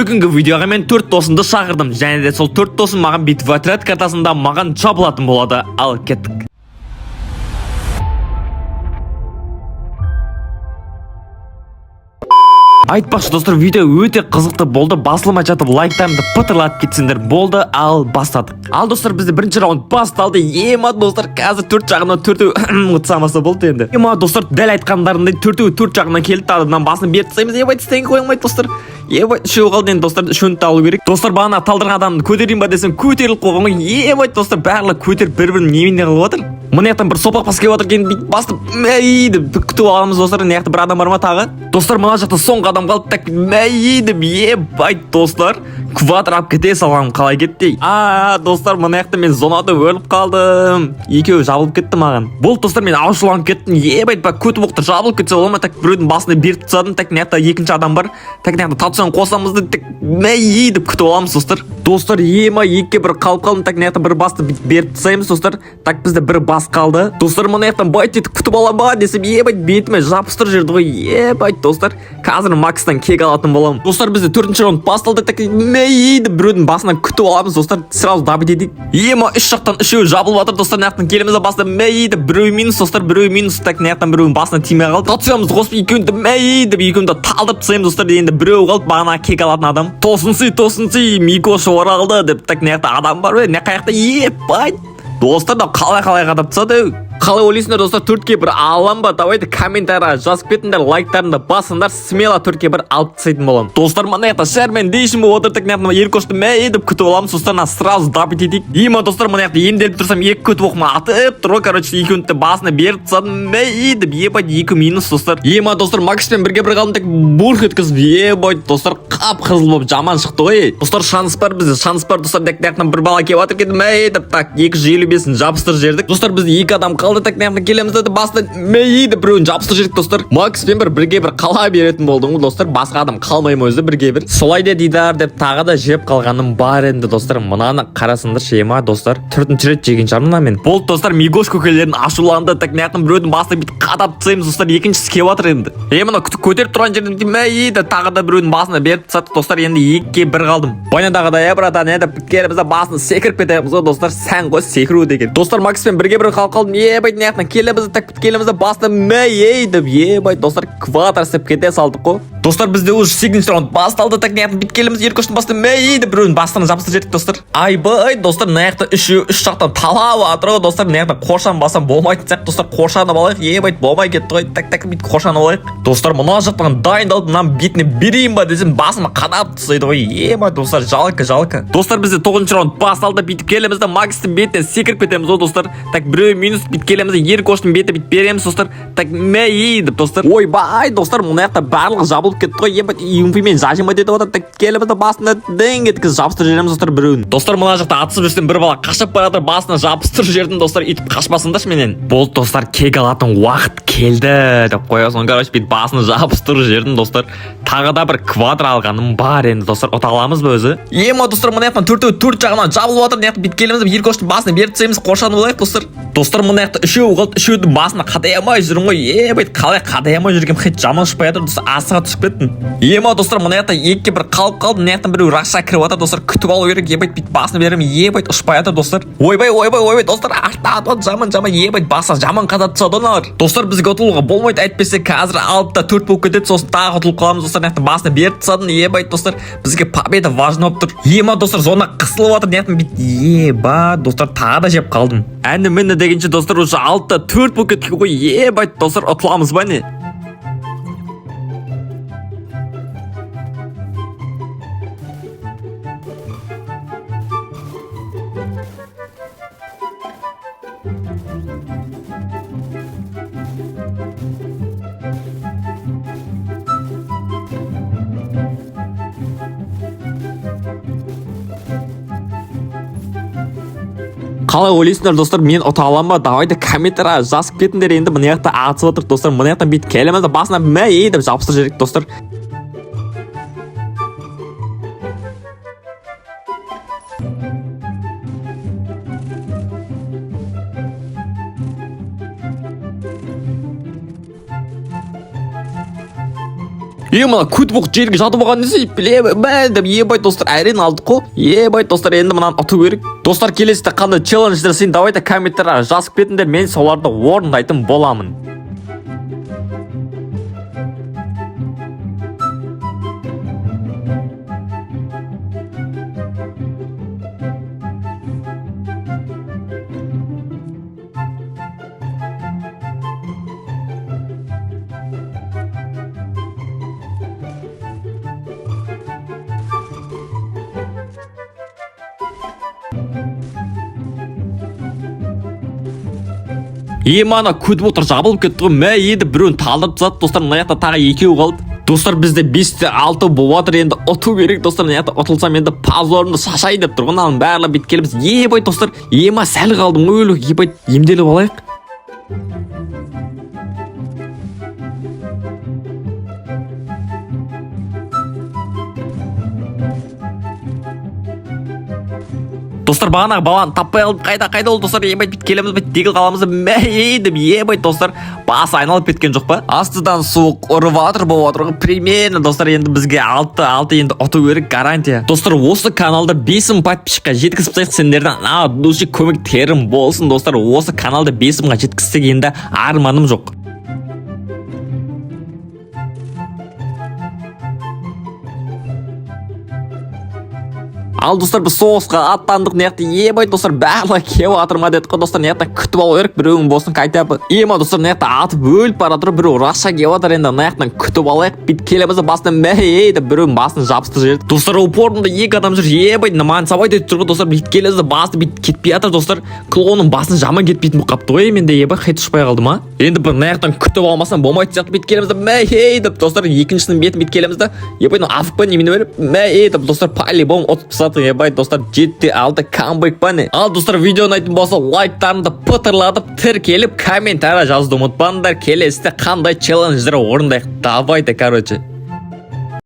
Бүгінгі видеоға мен 4 досымды шақырдым, және де сол 4 досым маған бүйтіп отряд картасында маған жабылатын болады. Ал кеттік. Айтпақшы достар, видео өте қызықты болды. Басылмай жатып лайктарымды пытырлатып кетсеңдер болды. Ал бастадық. Ал достар, бізде бірінші раунд басталды. Ема достар, қазір 4 жағынан 4-өө ұтсамаса болды енді. Ема достар, дәл айтқандарындай 4-өө 4 жағынан келді. Адамнан басын беріп тастаймыз. Ебай тістен қойылмайды достар. Ебай үшеу қалды енді достар, үшеуінді алу керек. Достар, бағана талдырған адамды көтерейін ба десем, көтеріліп қойған ғой. Ебай достар, барлығы көтеріп бір-бірін немене қылып отыр. Мына жақтан бір сопақ бас келіп отыр екен, бүйтіп бастып мәйді күтіп аламыз достар. Мына жақта бір адам бар ма тағы? Достар, мына жақта соңғы адам қалды. Так мәйді ебай достар. Квадрап кете салғаным қалай кетті. Достар, мына жақта мен зонада өліп қалдым. Екеуі жабылып кетті маған. Бұл достар, мен аушыланып кеттім. Ебай көтіп оқты жабылып кетсе болма. Так біреудің басына беріп тастадым. Так мына жақта екінші адам бар. Так мына жақта татусан қосамызды. Так мәйді күтіп аламыз достар. Достар, ема екке бір қалып қалдым. Так мына жақта бір басты беріп тастаймыз достар. Так бізде бір бас қалды. Достар, мына жақтан байт етіп күтіп алам ба десем, ебай бетіме жабыстыр жүрді ғой. Ебай достар, қазір Макстан кек алатын боламын. Достар, бізде 4-ші раунд басталды. Так мәйді біреудің басынан күтіп аламыз достар. Сразу дабыт едік. Ема үш жақтан үшеуі жабылып жатыр достар. Мына жақтан келеміз баста мәйді біреу минус достар, біреу минус. Так мына жақтан біреудің басына тимей қалды. Татуямыз қосып екеуінде мәйді екеуінде талдырып тастаймыз достар. Енді біреу қалды, бағана кек алатын адам. Тосынсы Микош оралды деп. Так мына жақта адам бар ғой. Мына қаяқта ебай достар, да қалай қадап тастады. Қалай ойлайсыңдар достар, 4-ке 1 алам ба? Давайте комментария жазып кетіңдер, лайктарыңды басыңдар, смело 4-ке 1 алып тастайтын боламын. Достар, мына жақта шәрмен дейшін болып отырдық. Мына Еркошты мәйдіп күтіп аламыз. Достар, сразу дабыт етейік. Ема достар, мына жақта емделіп тұрсам, екі күтіп оқыма атып тұр. Короче, екеуінде басына беріп тастадым. Мәйдіп, ебай, 2 минус достар. Ема достар, Макспен бірге бір қалдым. Так бурх еткізіп, ебай достар, қап қызыл болып жаман шықты ғой. Достар, шанс бар бізде, шанс бар достар. Так мына бір бала келіп отыр. Мәйдіп, так 255-ін жабыстыр жердік. Достар, бізде 2 адам қалды. Так мына келеміз деді, басында мәйді біреуін жабыстыр жердік достар. Макспен бірге бір қала беретін болдың ғой достар. Басқа адам қалмаймын өзі бірге бір. Солай де дидар деп тағы да жеп қалғаным бар енді достар. Мынаны қарасыңдар шема достар. 4-ші рет жеген жармына мен. Болды достар, Мигош көкелерін ашуланды. Так мына біреудің басына бүйтіп қадап тастаймыз достар. Екіншісі келіп жатыр енді. Мына көтеріп тұрған жерден мәйді тағы да біреудің басына беріп тастады достар. Енді 2-ке 1 қалдым. Байнадағыдай братан, енді біткенімізді басына секіріп кетеміз ғой достар. Сән ғой секіру деген. Достар, Макспен бірге бір қалып қалдым. Ебай келемізді, так біткенімізді басты мәйдіп, ебай достар, квадр сеп кете салдық қой. Достар, бізде уже 8-ші раунд басталды. Так мына біткенімізді Еркоштың басты мәйдіп, біреуін бастығын жабыстыр жетік достар. Айбай достар, мына жақта үш жақтан талап атыр ғой достар. Мына жақта қоршан басам болмайтын сияқты достар. Қоршанып алайық, ебай болмай кетті ғой. Так бүйтіп қоршанып алайық. Достар, мына жақтан дайындалып, мына бетіне берейін ба десем, басыма қадап тастайды ғой. Ебай достар, жалко. Достар, бізде 9-ші раунд басталды. Бүйтіп келемізді Макстың бетіне секіріп кетеміз ғой достар. Так біреу минус бүйтіп келемізді Еркоштың беті бүйтіп береміз достар. Так мәйдіп достар. Ойбай достар, мына жақта барлығы жабылып кетті ғой. Ебай юмпимен жажыма деді отыр. Так келемізді басына дәң еткіз жабыстыр жереміз достар біреуін. Достар, мына жақта атысып жүрсем бір бала қашып баратыр, басына жабыстыр жерден достар. Үйтіп қашпасыңдаршы менен. Болды достар, кек алатын уақыт келді деп қоясың. Короче, бүйтіп басына жабыстыр жерден достар. Тағы да бір квадр алғаным бар енді достар. Ұта аламыз ба өзі? Ема достар, мына жақтан 4-4 жағынан жабылып отыр. Мына жақта бүйтіп келеміз, Еркоштың басына беріп тастаймыз, қоршанып алайық достар. Достар, мына жақта үшеу қалды. Үшеудің басына қадайамай жүрмін ғой. Ебай, қалай қадайамай жүргем, хит жаман шықпай жатыр достар. Асыға түсіп кеттім. Ема достар, мына жақта 2-ке 1 қалып қалды. Мына жақтан біреу раша кіріп жатыр достар. Күтіп алу керек. Ебай, бүйтіп басына беремін. Ебай, ұшпай жатыр достар. Ойбай достар, артта жаман ебай, баса жаман қадап тастады олар. Достар, бізге ұтылуға болмайды. Әйтпесе қазір 6-та 4 болып кетеді. Сосын тағы ұтылып қаламыз достар. Мына жақтан басына беріп тастадым. Ебай достар, бізге победа важно болып тұр. Ема достар, зона қысылып жатыр. Мына жақтан бүйтіп ебай достар, тағы да жеп қалдым. Әні мені дегенше достар, уже 6-та 4 болып кетті ғой. Ебай достар, ұтыламыз ба не? Қалай ойлайсыңдар достар, мен ұта алам ба? Давайте комментария жазып кетіңдер енді. Мына жақта атысып отыр достар. Мына жақтан бүйтіп келеміз, басына мәйдіп жабыстыр жерік достар. Мына көтібоқ жерге жатып алған десе білемін деп ебай достар әрең алдық қой. Ебай достар енді мынаны ұту керек. Достар келесіде қандай челлендждер сен давайте комменттерге жазып кетіңдер, мен соларды орындайтын боламын. Ана көтіп отыр жабылып кетті ғой. Мә енді біреуін талдырып тастады достар. Мына жақта тағы екеу қалды. Достар бізде 5-те 6 болып отыр, енді ұту керек достар. Мына жақта ұтылсам енді позорымды шашайын деп тұрғын. Аның барлығы биткеліміз. Ебай достар, сәл қалдым өлі. Ебай емделіп алайық. Достар бағанағы баланы таппай алып қайда ол достар. Ебай биткеліміз дегіл қаламызды мәйдіп ебай достар. Басы айналып кеткен жоқ па? Астыдан суық ұрып жатыр болып отыр. Примерно достар енді бізге 6 енді ұту керек гарантия. Достар осы каналда 5000 подписчикқа жеткізіп тастайық. Сендерден дұрыс көмектерім болсын достар. Осы каналда 5000-ға жеткізсек енді арманым жоқ. Ал достар біз соғысқа аттандық. Неяқта ебай достар барлығы кеп атыр ма дедік қой достар. Неяқта күтіп алу керек, біреуің болсын қайтап. Достар неяқта атып өліп бара жатыр, біреу раша кеп атыр. Енді неяқтан күтіп алайық. Биткелімізді басынан деп біреуің басын жабысты жіберді. Достар упорында 2 адам жүр. Ебай наман сабай деп тұр ғой достар. Биткелімізді басы кетпей жатыр достар. Клоунның басын жаман кетпейтін болып қапты ғой. Менде ебай қайт ұшпай қалды ма? Енді бір неяқтан күтіп алмасам болмайды сияқты. Биткелімізді деп достар екіншісінің бетін биткелімізді афықпа немене беріп деп достар по-любому ұтып тастады. Ебай достар 7-6 камбэк баны. Ал достар видеоны айтын болса лайктарымды пытырлатып тіркеліп комментария жазуды ұмытпаңдар. Келесіде қандай челлендждер орындайық. Давайте короче.